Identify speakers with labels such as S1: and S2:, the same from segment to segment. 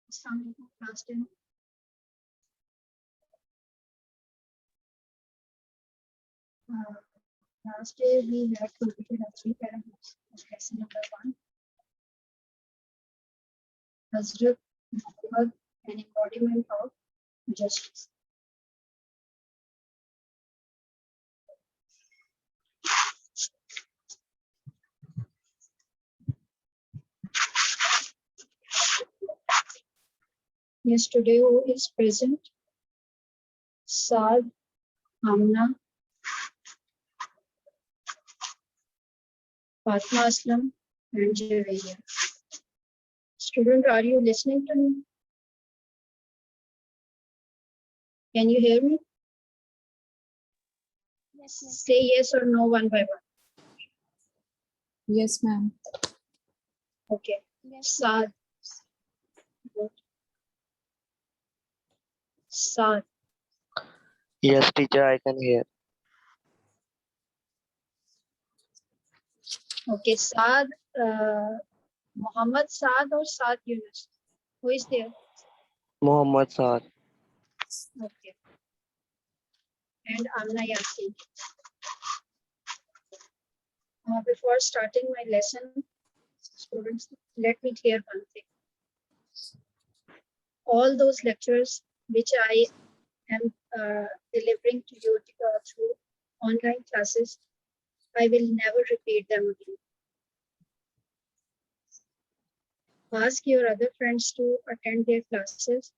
S1: Assalamualaikum, class 10. Last day we had completed our 3 paragraphs of lesson number 1. Hazrat Muhammad, an embodiment of justice. Yes, today who is present? Saad, Amna, Fatma Aslam, and Javeria. Student, are you listening to me? Can you hear me?
S2: Yes, yes.
S1: Say yes or no one by one.
S3: Yes, ma'am.
S1: Okay.
S2: Yes,
S1: Saad. Saad.
S4: Yes, teacher, I can hear.
S1: Okay, Saad, Muhammad Saad or Saad Yunus? Who is there?
S4: Muhammad Saad.
S1: Okay. And Amna Yasin. Before starting my lesson, students, let me clear one thing. All those lectures which I am delivering to you through online classes, I will never repeat them again. Ask your other friends to attend their classes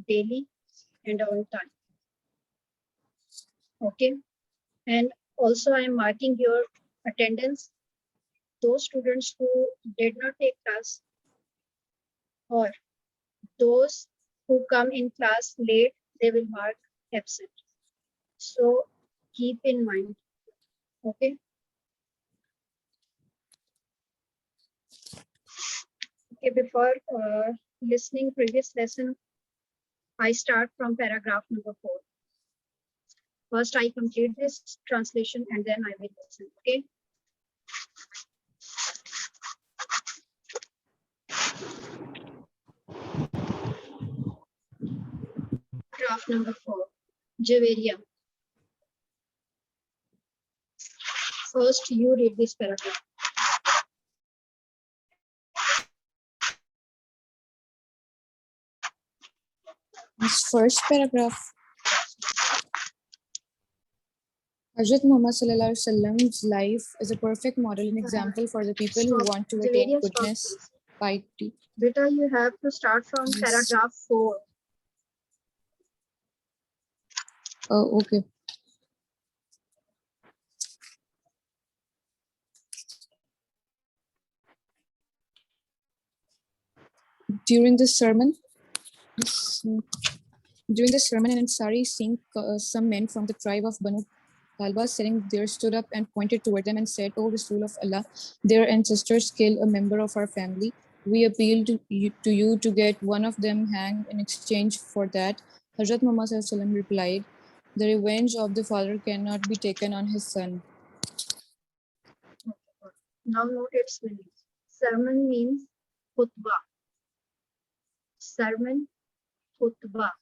S1: daily and on time. Okay. And also I am marking your attendance. Those students who did not take class or those who come in class late, they will mark absent. So keep in mind. Okay. Okay, before listening previous lesson, I start from paragraph number 4. First, I complete this translation and then I will listen. Okay. Paragraph number 4. Javeria. First, you read this paragraph.
S3: This first paragraph. Hazrat Muhammad Sallallahu Alaihi Wasallam's life is a perfect model and example for the people who
S1: Stop.
S3: want to attain
S1: Javeria, stop,
S3: goodness,
S1: please.
S3: piety.
S1: Beta, you have to start from
S3: Yes.
S1: paragraph 4.
S3: Oh, okay. During this sermon, an Ansari seeing some men from the tribe of Banu Talba sitting there stood up and pointed toward them and said, "O Rasul of Allah, their ancestors killed a member of our family. We appeal to you to get one of them hanged in exchange for that." Hazrat Muhammad Sallallahu Alaihi Wasallam replied, "The revenge of the father cannot be taken on his son."
S1: Now note its meaning. Sermon means khutbah. Sermon, khutbah.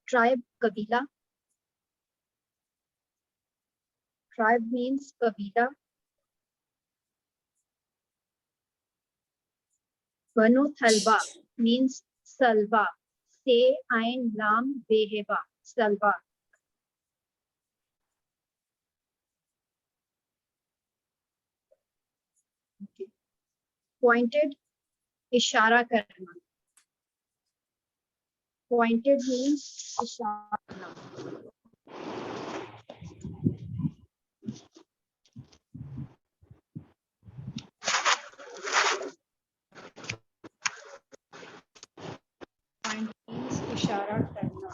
S1: Tribe, kabila. Tribe means kabila. Banu Talba means salva. Se, ain, lam, beheba. Salva. Okay. Pointed, ishara karna. Pointed means ishara karna. Point means ishara karna.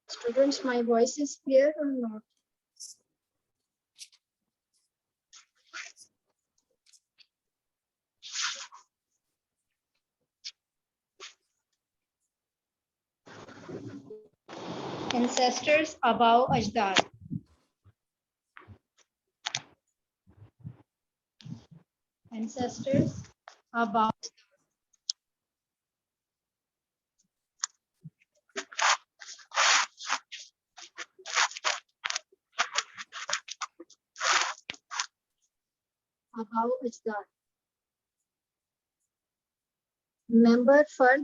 S1: Students, my voice is clear or not? Ancestors above Ajdad. Ancestors above Ajdad. Member Fard.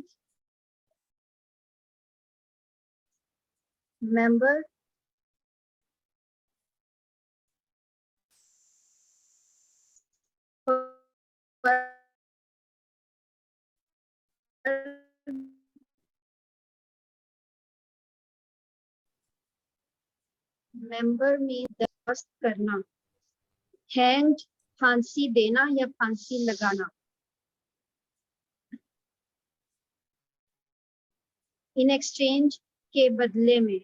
S1: Member member में दरखास्त करना, hang फांसी देना या फांसी लगाना, in exchange के बदले में,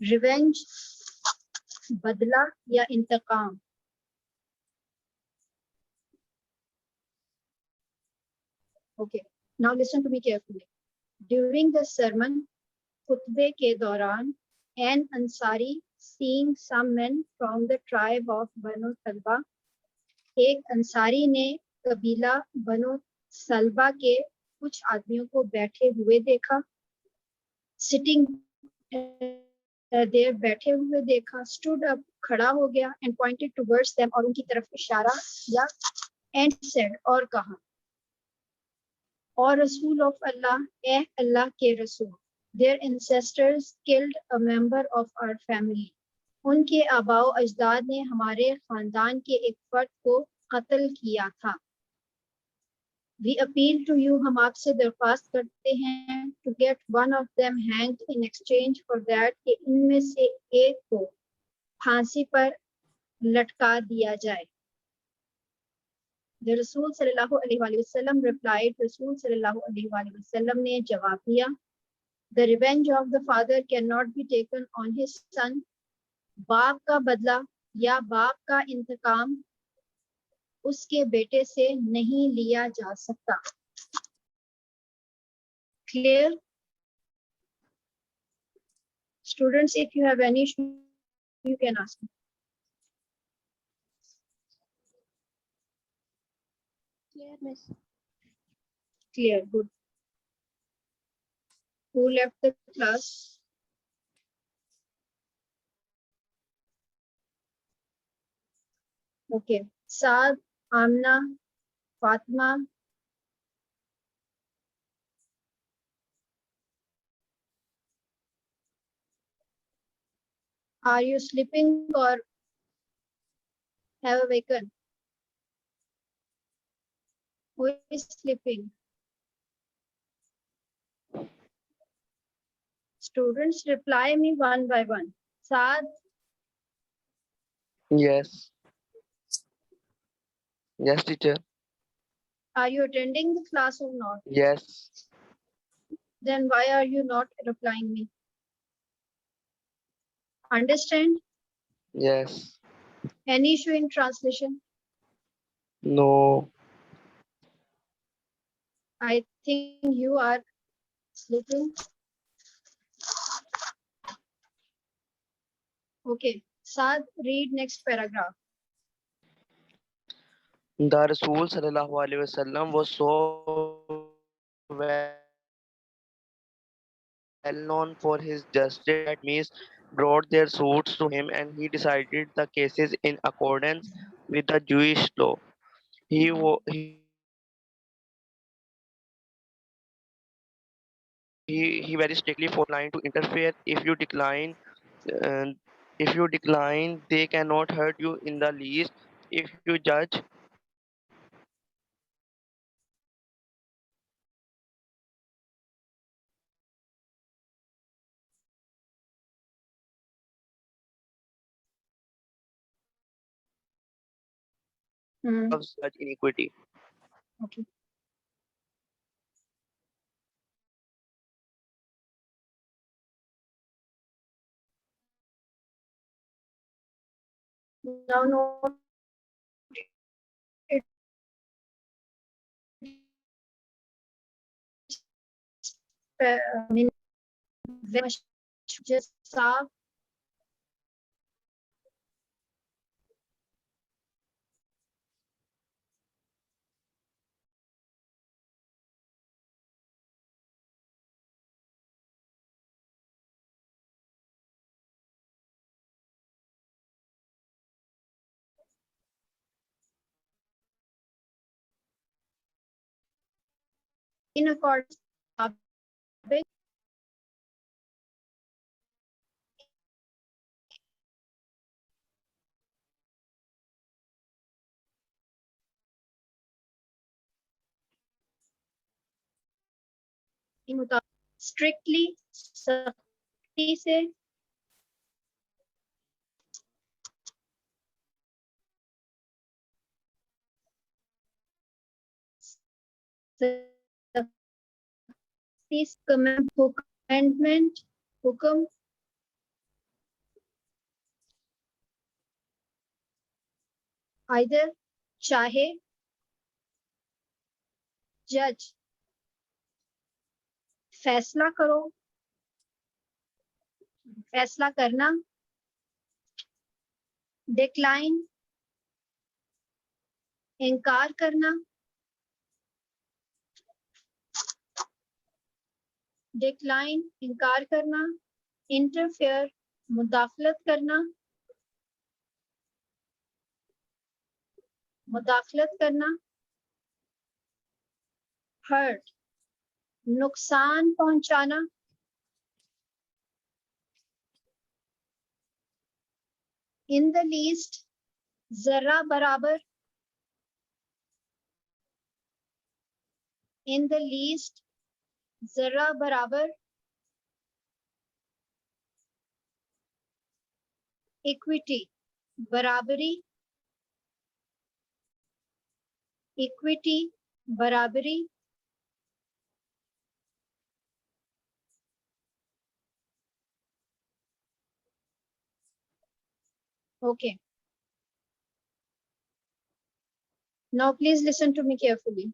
S1: रिवेंज बदला या इंतकाम. Okay, now listen to me carefully. During the sermon, khutbe के दौरान, an Ansari seeing some men from the tribe of Banu Talba, एक अंसारी ने कबीला बनो सलबा के कुछ आदमियों को बैठे हुए देखा. Sitting there, बैठे हुए देखा. Stood up, खड़ा हो गया, and pointed towards them, और उनकी तरफ इशारा किया, and said, और कहा, और रसूल of Allah, ए अल्लाह के रसूल, their ancestors killed a member of our family. उनके आबाओ अजदाद ने हमारे खानदान के एक फर्द को कत्ल किया था. We appeal to you, हम आपसे दरख्वास्त करते हैं, to get one of them hanged in exchange for that, कि इनमें से एक को फांसी पर लटका दिया जाए. The Rasul sallallahu alaihi wasallam replied, Rasul sallallahu alaihi wasallam ने जवाब दिया, the revenge of the father cannot be taken on his son. बाप का बदला या बाप का इंतकाम उसके बेटे से नहीं लिया जा सकता. Clear? Students, if you have any issue, you can ask me.
S2: Clear, miss.
S1: Clear, good. Who left the class? Okay. Saad, Amna, Fatima. Are you sleeping or have awakened? Who is sleeping? Students, reply me one by one. Saad,
S4: Yes. Yes, teacher.
S1: are you attending the class or not?
S4: Yes.
S1: Then why are you not replying me? Understand?
S4: Yes.
S1: Any issue in translation?
S4: No.
S1: I think you are sleeping. Okay. Saad, read next paragraph.
S4: The Rasul sallallahu alaihi wasallam was so well known for his justice that Mees brought their suits to him and he decided the cases in accordance with the Jewish law. He very strictly declined to interfere. Uh, if you decline, they cannot hurt you in the least. If you judge, of such iniquity.
S1: Okay. Now note it من just stop. In accordance with strictly सख्ती से commandment हुक्म either चाहे जज फैसला करो फैसला करना decline इनकार करना डिक्लाइन इनकार करना इंटरफेयर मुदाखलत करना मुदाखलत करना हर्ट नुकसान पहुंचाना इन द लीस्ट जरा बराबर इन द लीस्ट जरा बराबर इक्विटी बराबरी इक्विटी बराबरी okay now please listen to me carefully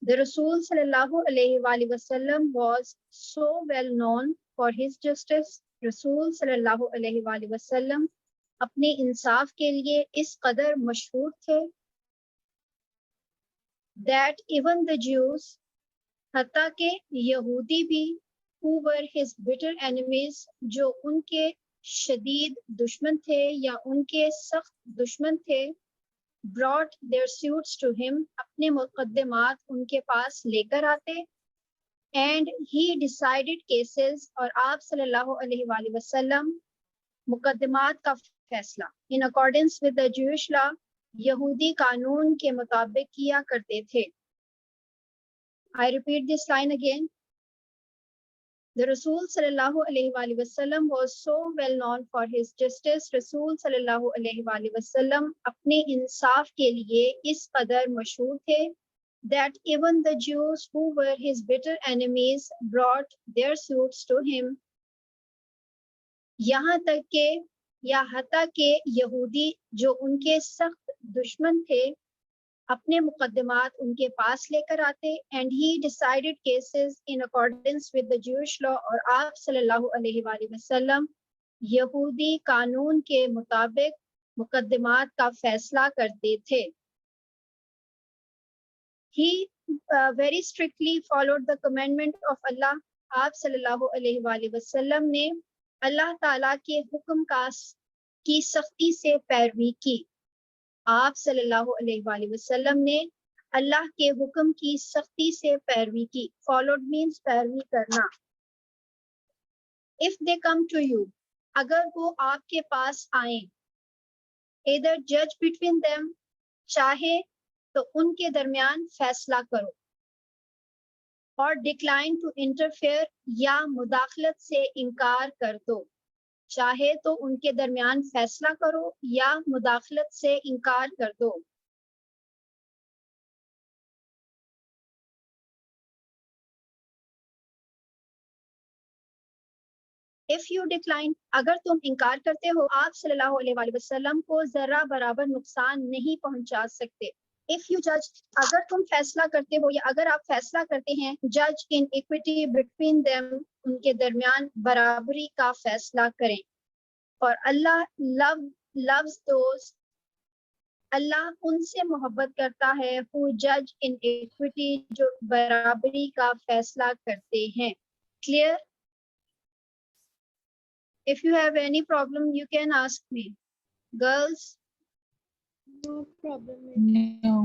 S1: the Rasul sallallahu alaihi wasallam was so well known for his justice Rasul sallallahu alaihi wasallam अपने इंसाफ के लिए इस कदर मशहूर थे that even the Jews हत्ता के यहूदी भी who were his bitter enemies जो उनके शदीद दुश्मन थे या उनके सख्त दुश्मन थे brought their suits to him अपने मुकद्दमात उनके पास लेकर आते and he decided cases और आप सल्लल्लाहु अलैहि वसल्लम मुकद्दमात का फैसला in accordance with the Jewish law यहूदी कानून के मुताबिक किया करते थे I repeat this line again. The Rasul sallallahu alaihi wasallam was so well known for his justice. Rasul sallallahu alaihi wasallam अपने इंसाफ के लिए इस कदर मशहूर थे that even the Jews who were his bitter enemies brought their suits to him. यहाँ तक के या हत्ता के यहूदी जो उनके सख्त दुश्मन थे अपने मुकद्दमात उनके पास लेकर आते and he decided cases in accordance with the Jewish law और आप सल्लल्लाहु अलैहि वसल्लम यहूदी कानून के मुताबिक मुकद्दमात का फैसला करते थे he very strictly followed the commandment of Allah आप सल्लल्लाहु अलैहि वसल्लम ने अल्लाह ताला के हुक्म की सख्ती से पैरवी की आप सल्लल्लाहु अलैहि वसल्लम ने अल्लाह के हुक्म की सख्ती से पैरवी की फॉलोड मीन्स पैरवी करना if they come to you अगर वो आपके पास आए इधर जज बिटवीन देम चाहे तो उनके दरमियान फैसला करो और डिक्लाइन टू इंटरफेयर या मुदाखलत से इनकार कर दो चाहे तो उनके दरमियान फैसला करो या मुदाखलत से इनकार कर दो If you decline, अगर तुम इनकार करते हो, आप सल्लल्लाहु अलैहि वसल्लम को जरा बराबर नुकसान नहीं पहुंचा सकते. If you judge, अगर तुम फैसला करते हो या अगर आप फैसला करते हैं, judge in equity between them, उनके दरमियान बराबरी का फैसला करें. और अल्लाह loves those, अल्लाह उनसे मोहब्बत करता है who judge in equity, जो बराबरी का फैसला करते हैं. Clear? If you have any problem, you can ask me. Girls,
S2: No problem, miss.
S3: No.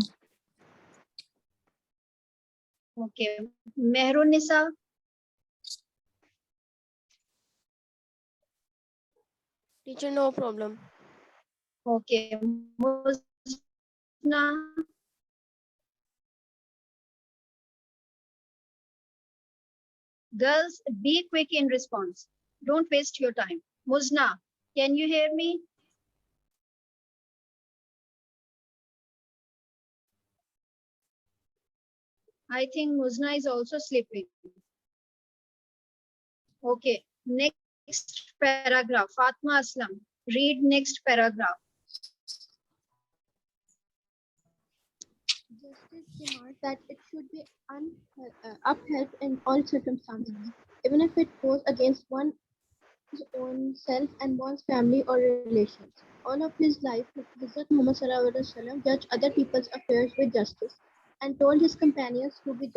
S1: okay. Mehrun Nisa,
S2: Teacher, no problem.
S1: okay. Muzna, girls, be quick in response. Don't waste your time. Muzna, can you hear me? I think Muzna is also sleeping. Okay, next paragraph. Fatma Aslam, read next paragraph.
S2: Justice demands that it should be upheld in all circumstances, even if it goes against one's own self and one's family or relations. All of his life, Hazrat Muhammad Sallallahu Alaihi Wasallam judged other people's affairs with justice and told his companions to be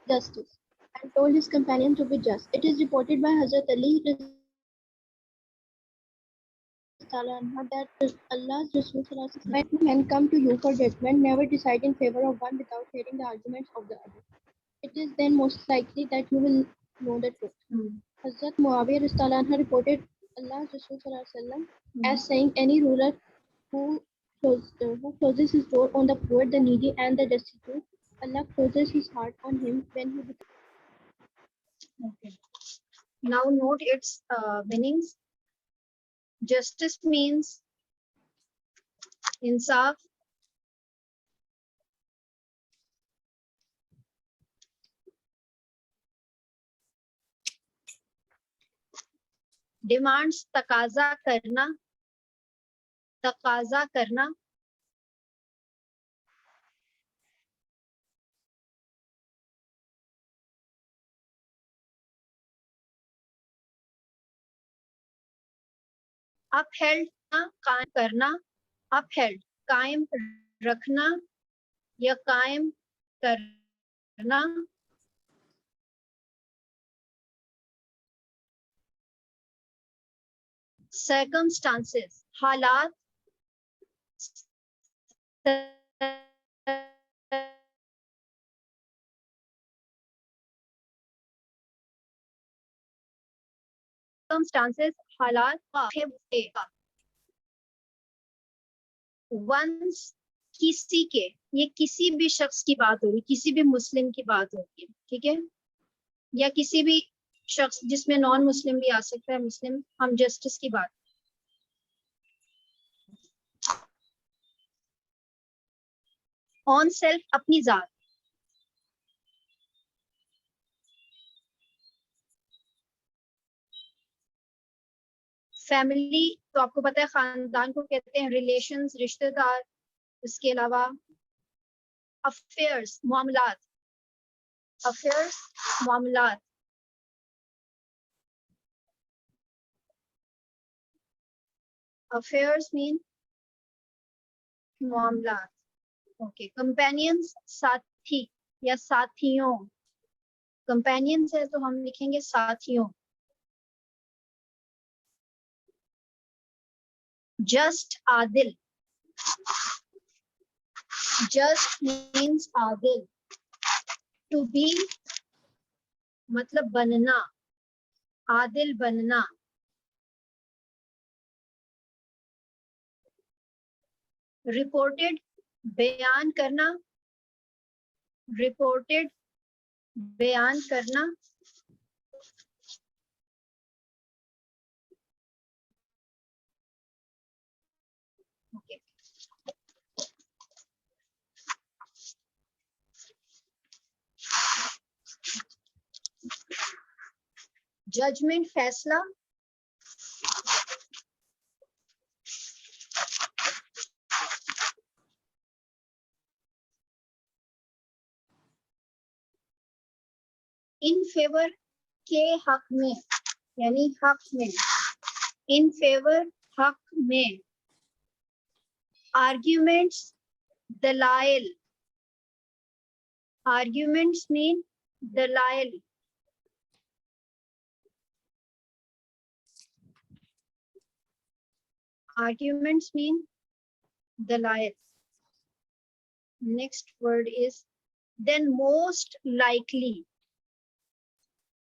S2: justice and told his companions to be just. It is reported by Hazrat Ali that Allah's Rasul Sallallahu Alaihi Wasallam, when two men come to you for judgment, never decide in favor of one without hearing the arguments of the other. It is then most likely that you will know the truth. Hazrat Muawiyah Radhiyallahu anhu reported Allah's Rasul Sallallahu Alaihi Wasallam as saying, any ruler who closes his door on the poor, the needy, and the destitute, Allah closes his heart on him when he becomes.
S1: Okay. Now note its meanings. Justice means insaf. Demands taqaza karna. Taqaza karna. Upheld कायम करना. Upheld कायम रखना या कायम करना. Circumstances हालात. Circumstances हालात. Once किसी के, ये किसी भी शख्स की बात होगी, किसी भी मुस्लिम की बात होगी, ठीक है, या किसी भी शख्स जिसमें नॉन मुस्लिम भी आ सकता है, मुस्लिम, हम जस्टिस की बात. ऑन सेल्फ अपनी जात. फैमिली तो आपको पता है खानदान को कहते हैं, रिलेशंस रिश्तेदार. इसके अलावा अफेयर्स मामलात. अफेयर्स मामलात. अफेयर्स मीन मामलात. ओके. कंपेनियंस साथी या साथियों. कंपेनियंस है तो हम लिखेंगे साथियों. जस्ट आदिल. जस्ट मीन्स आदिल. टू बी मतलब बनना, आदिल बनना. रिपोर्टेड बयान करना. रिपोर्टेड बयान करना. ओके. जजमेंट फैसला, इन फेवर के हक में, यानी हक में, इन फेवर हक में, आर्ग्यूमेंट्स दलाइल, आर्ग्यूमेंट्स मीन दलाइल, arguments mean dalail. Next word is then most likely,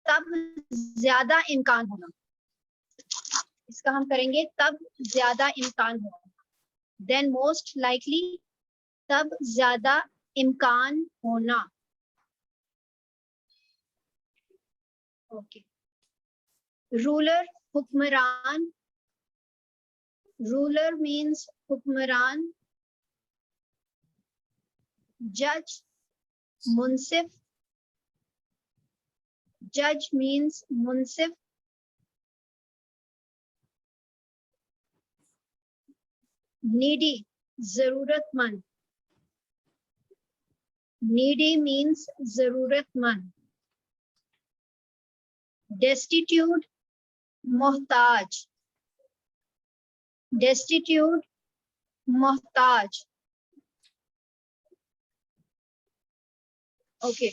S1: तब ज्यादा इम्कान होना, इसका हम करेंगे तब ज्यादा इम्कान होना, then most likely, तब ज्यादा इम्कान होना. Okay. Ruler, हुक्मरान, ruler means हुक्मरान. Judge, मुंसिफ, judge means मुंसिफ. Needy, जरूरतमंद, needy means जरूरतमंद. Destitute, मोहताज, destitute, मोहताज. Okay.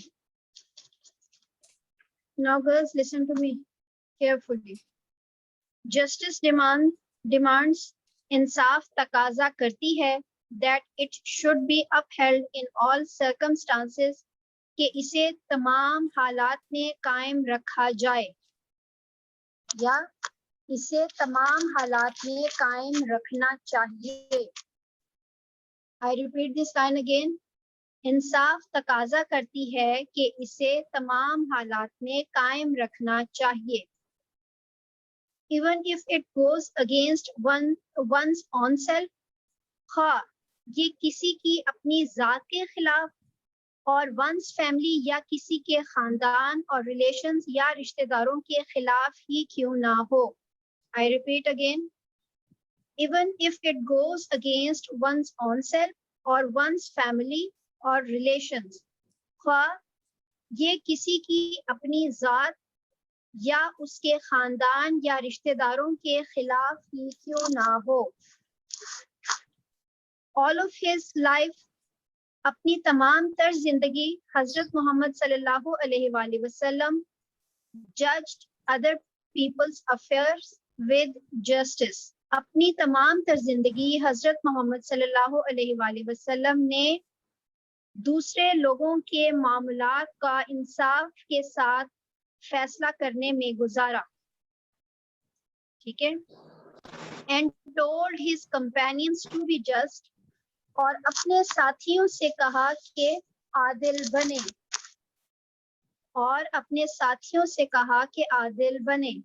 S1: Now girls, listen to me carefully. Justice demands, इंसाफ तकाजा करती है that it should be upheld in all circumstances, कि इसे तमाम हालात में कायम रखा जाए, या इसे तमाम हालात में कायम रखना चाहिए. I repeat this line again. इंसाफ तकाजा करती है कि इसे तमाम हालात में कायम रखना चाहिए. Even if it goes against one's own self, हाँ ये किसी की अपनी जात के खिलाफ और one's family या किसी के खानदान और relations या रिश्तेदारों के खिलाफ ही क्यों ना हो. I repeat again. Even if it goes against one's own self or one's family और रिलेशंस, ख्वाह ये किसी की अपनी जात या उसके खानदान या रिश्तेदारों के खिलाफ ही क्यों ना हो. All of his life, अपनी तमाम तर जिंदगी हजरत मोहम्मद सल्लल्लाहु अलैहि वसल्लम judged other people's affairs with justice. अपनी तमाम तर जिंदगी हजरत मोहम्मद सल्लल्लाहु अलैहि वसल्लम ने दूसरे लोगों के मामलात का इंसाफ के साथ फैसला करने में गुजारा. ठीक है. And told his companions to be just, और अपने साथियों से कहा कि आदिल बने, और अपने साथियों से कहा कि आदिल बने.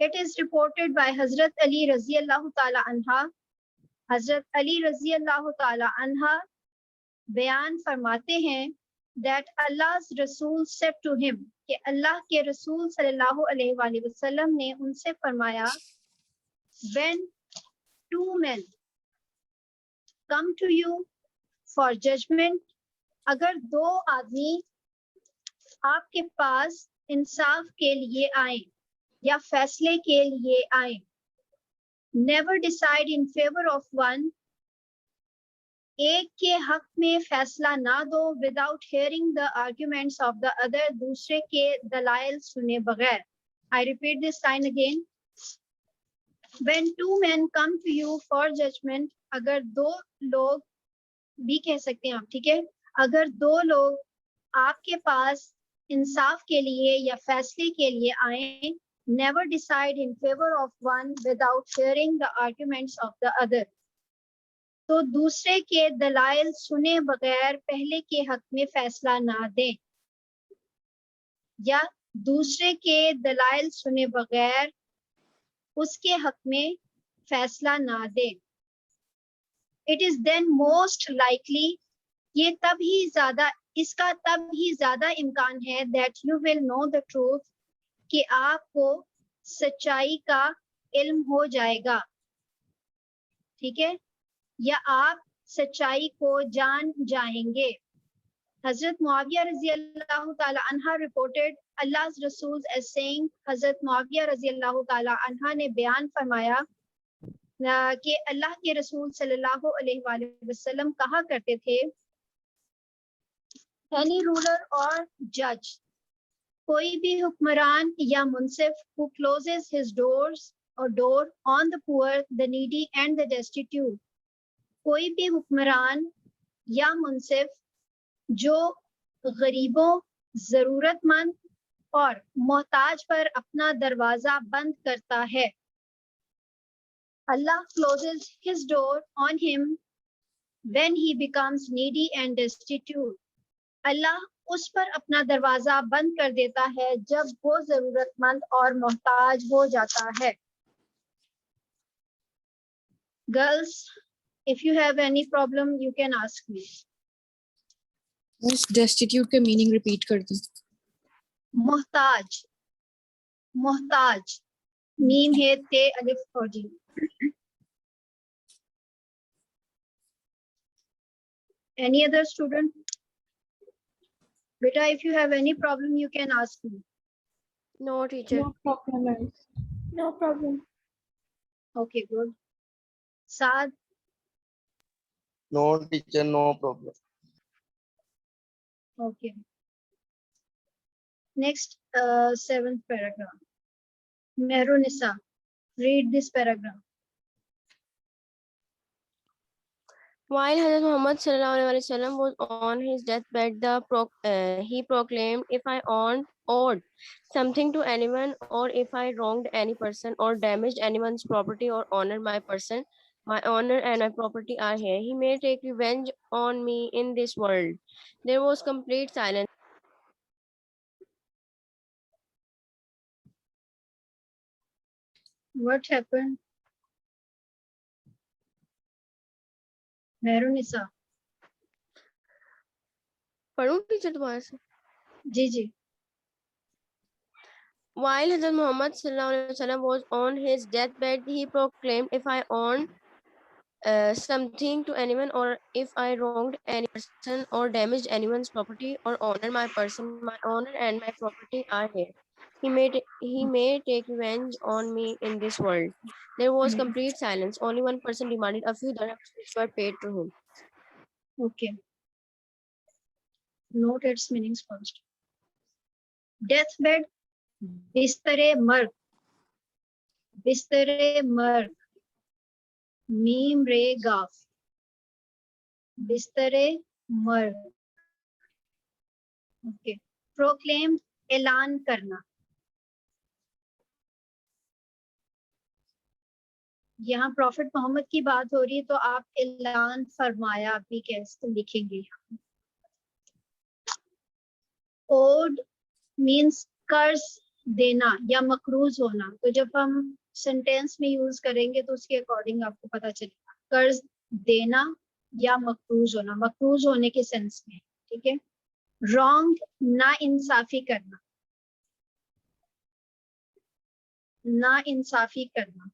S1: It is reported by Hazrat Ali रज़ियल्लाहु ताला अन्हा, हजरत अली रज़ियल्लाहु ताला अन्हा बयान फरमाते हैं that Allah's Rasul said to him, कि अल्लाह के रसूल सल्लल्लाहु अलैहि वसल्लम ने उनसे फरमाया, when two men come to you for judgment, अगर दो आदमी आपके पास इंसाफ के लिए आए या फैसले के लिए आए, never decide in favor of one, एक के हक में फैसला ना दो without hearing the arguments of the other, दूसरे के दलाइल सुने बगैर. I repeat this line again. When two men come to you for judgment, अगर दो लोग भी कह सकते हैं आप, ठीक है, अगर दो लोग आपके पास इंसाफ के लिए या फैसले के लिए आए, never decide in favor of one without hearing the arguments of the other. तो दूसरे के दलाइल सुने बगैर पहले के हक में फैसला ना दें, या दूसरे के दलाइल सुने बगैर उसके हक में फैसला ना दें. It is then most likely, ये तब ही ज्यादा, इसका तब ही ज्यादा इम्कान है that you will know the truth, कि आपको सच्चाई का इल्म हो जाएगा, ठीक है, या आप सच्चाई को जान जाएंगे। हजरत मुआविया रजी अल्लाह ताला अन्हा reported Allah's Rasul as saying, हजरत मुआविया रजी अल्लाह ताला अन्हा ने बयान फरमाया कि अल्लाह के रसूल सल्लल्लाहु अलैहि वसल्लम कहा करते थे, एनी रूलर और जज, कोई भी हुक्मरान या मुंसिफ who closes his doors or door on the poor, the needy and the destitute, कोई भी हुक्मरान या मुंसिफ जो गरीबों, जरूरतमंद और मोहताज पर अपना दरवाजा बंद करता है, Allah closes his door on him when he becomes needy and destitute. अल्लाह उस पर अपना दरवाजा बंद कर देता है जब वो जरूरतमंद और मोहताज हो जाता है। Girls, if you have any problem, you can ask me.
S3: उस destitute के meaning repeat कर दी।
S1: मोहताज, मोहताज, मीम है ते अलिफ और gym. Any other student? Beta, if you have any problem, you can ask me.
S5: No, teacher.
S2: No problem, ma'am. No problem.
S1: Okay, good. Saad,
S4: No, teacher, no problem.
S1: okay. Next, seventh paragraph. Mehrunisa, read this paragraph.
S5: While Hazrat Muhammad sallallahu alaihi wasallam was on his deathbed, he proclaimed, "If I owed something to anyone, or if I wronged any person, or damaged anyone's property, or honored my person, my honor and my property are here. He may take revenge on me in this world." There was complete silence.
S1: What happened? Mehrunisa,
S5: पढ़ूं teacher दोबारा से?
S1: जी जी।
S5: While Hazrat Muhammad sallallahu alaihi wasallam was on his deathbed, he proclaimed, "If I owed something to anyone, or if I wronged any person, or damaged anyone's property, or honored my person, my honor and my property are here. He may take revenge on me in this world." There was complete silence. Only one person demanded a few dirhams which were paid to him.
S1: Okay. Note its meanings first. Deathbed, बिस्तरे मर्ग, बिस्तरे मर्ग, meme रे गाफ, बिस्तरे मर्ग। Okay. Proclaim, ऐलान करना। यहाँ प्रॉफिट मोहम्मद की बात हो रही है तो आप ऐलान फरमाया भी कैसे लिखेंगे? ओड मीन्स कर्ज देना या मकरूज होना, तो जब हम सेंटेंस में यूज करेंगे तो उसके अकॉर्डिंग आपको पता चलेगा। कर्ज देना या मकरूज होना, मकरूज होने के सेंस में, ठीक है। रॉन्ग, ना इंसाफी करना, ना इंसाफी करना।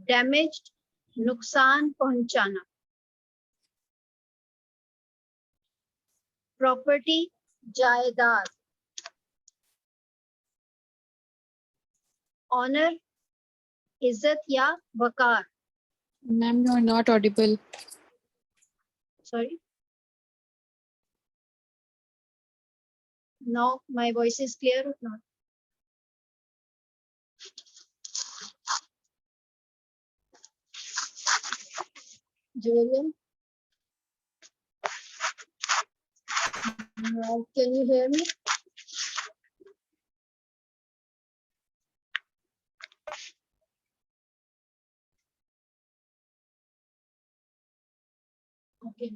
S1: डैमेज्ड, नुकसान पहुंचाना। प्रॉपर्टी, जायदाद। ऑनर, इज्जत या वकार।
S3: Ma'am, you are not audible.
S1: Sorry. Now my voice is clear or not? Julian? Now, can you hear me? Okay.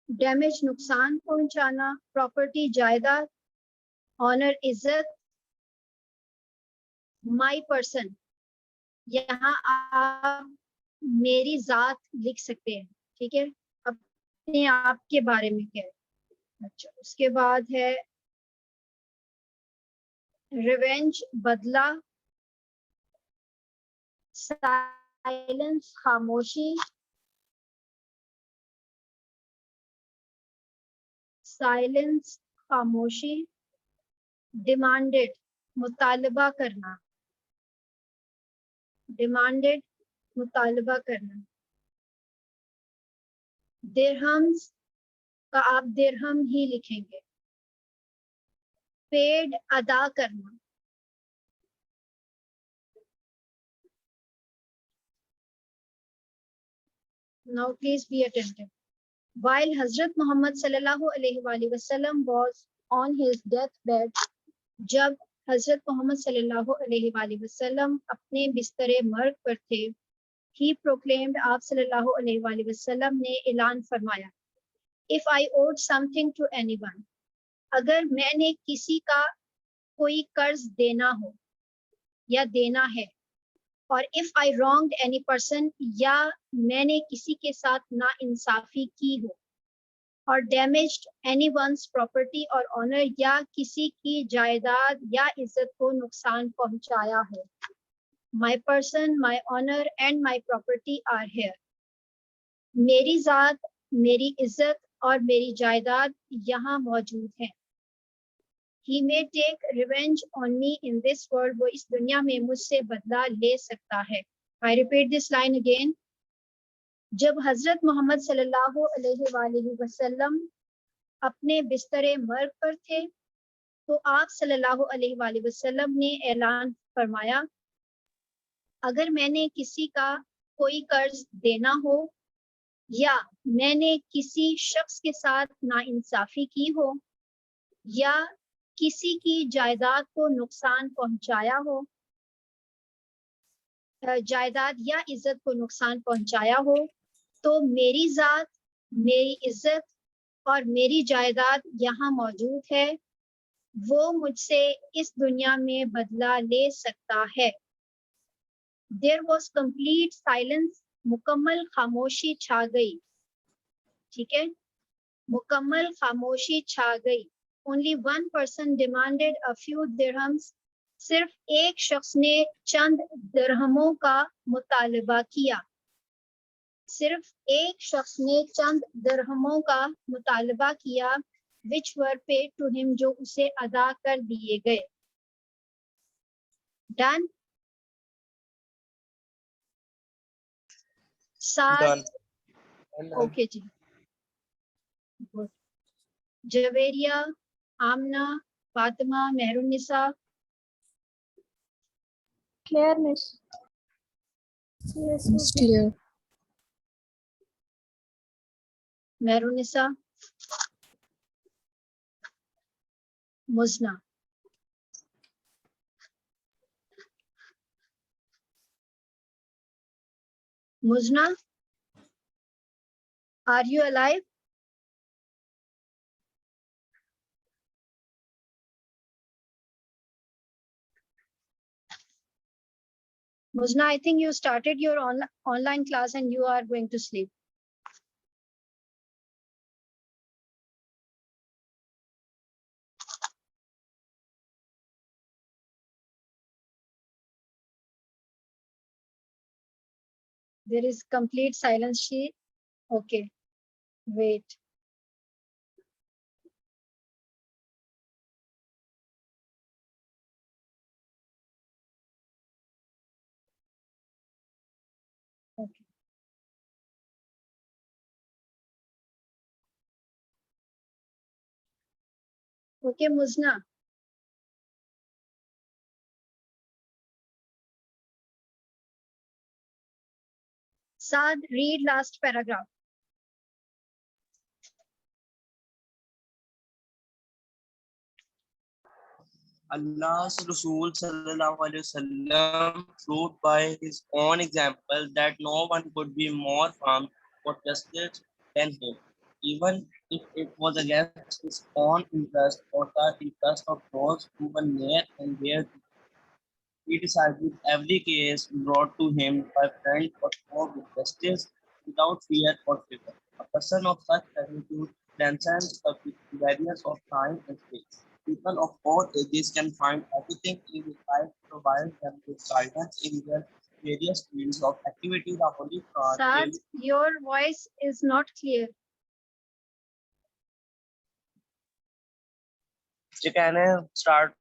S1: Damage, नुकसान पहुंचाना। प्रॉपर्टी, जायदाद। ऑनर, इज्जत। माई पर्सन, यहाँ आप मेरी जात लिख सकते हैं, ठीक है, अपने आप के बारे में क्या है। अच्छा, उसके बाद है रिवेंज बदला, साइलेंस खामोशी, साइलेंस खामोशी, डिमांडेड मुतालबा करना, डिमांडेड मुतालबा करना, दिरहम्स का आप दिरहम ही लिखेंगे, पेड अदा करना, now please be attentive. While Hazrat Muhammad sallallahu alaihi wasallam was on his deathbed, जब हजरत मोहम्मद सल्लल्लाहु अलैहि वसल्लम अपने बिस्तरे मर्ग पर थे, he proclaimed, आप सल्लल्लाहु अलैहि वसल्लम ने ऐलान फरमाया, if I owed something to anyone, अगर मैंने किसी का कोई कर्ज देना हो या देना है, और if I wronged any person, या मैंने किसी के साथ नाइंसाफी की हो, और damaged anyone's property or honor, या किसी की जायदाद या इज्जत को नुकसान पहुंचाया हो, my person, my honor and my property are here. मेरी जात, मेरी इज्जत और मेरी जायदाद यहाँ मौजूद है. He may take revenge on me in this world, वो इस दुनिया में मुझसे बदला ले सकता है. I repeat this line again. जब हजरत मोहम्मद सल्लल्लाहु अलैहि वसल्लम अपने बिस्तरे मर्ग पर थे, तो आप सल्लल्लाहु अलैहि वसल्लम ने ऐलान फरमाया, अगर मैंने किसी का कोई कर्ज देना हो, या मैंने किसी शख्स के साथ नाइंसाफी की हो, या किसी की जायदाद को नुकसान पहुंचाया हो, जायदाद या इज्जत को नुकसान पहुंचाया हो, तो मेरी जात, मेरी इज्जत और मेरी जायदाद यहाँ मौजूद है, वो मुझसे इस दुनिया में बदला ले सकता है. There was complete silence, मुकम्मल खामोशी छा गई. ठीक है, मुकम्मल खामोशी छा गई. Only one person demanded a few dirhams. सिर्फ एक शख्स ने चंद दिरहमों का मुतालबा किया. सिर्फ एक शख्स ने चंद दिरहमों का मुतालबा किया, which were paid to him, जो उसे अदा कर दिए गए. Done.
S4: Done.
S1: ओके जी. Good. Javeria, Amna, Fatima, Mehrunnisa.
S2: Clear, miss.
S3: It's clear.
S1: Mehrunnisa. Mujna. Mujna, are you alive? Muzna, I think you started your online class and you are going to sleep. There is complete silence. She, okay, wait. Okay. Okay, Muzna. Saad, read last paragraph.
S4: Allah's Rasul sallallahu alaihi wasallam proved by his own example that no one could be more firm for justice than him, even if it was against his own interest or the interest of those who were near and dear. He decided every case brought to him by friend or foe with justice without fear or favor. A person of such magnitude transcends the barriers of time and space. People of all ages can find everything in his life to provide them with guidance in their various fields of activity. The Holy Quran
S1: Saad, your voice is not clear.
S4: can I start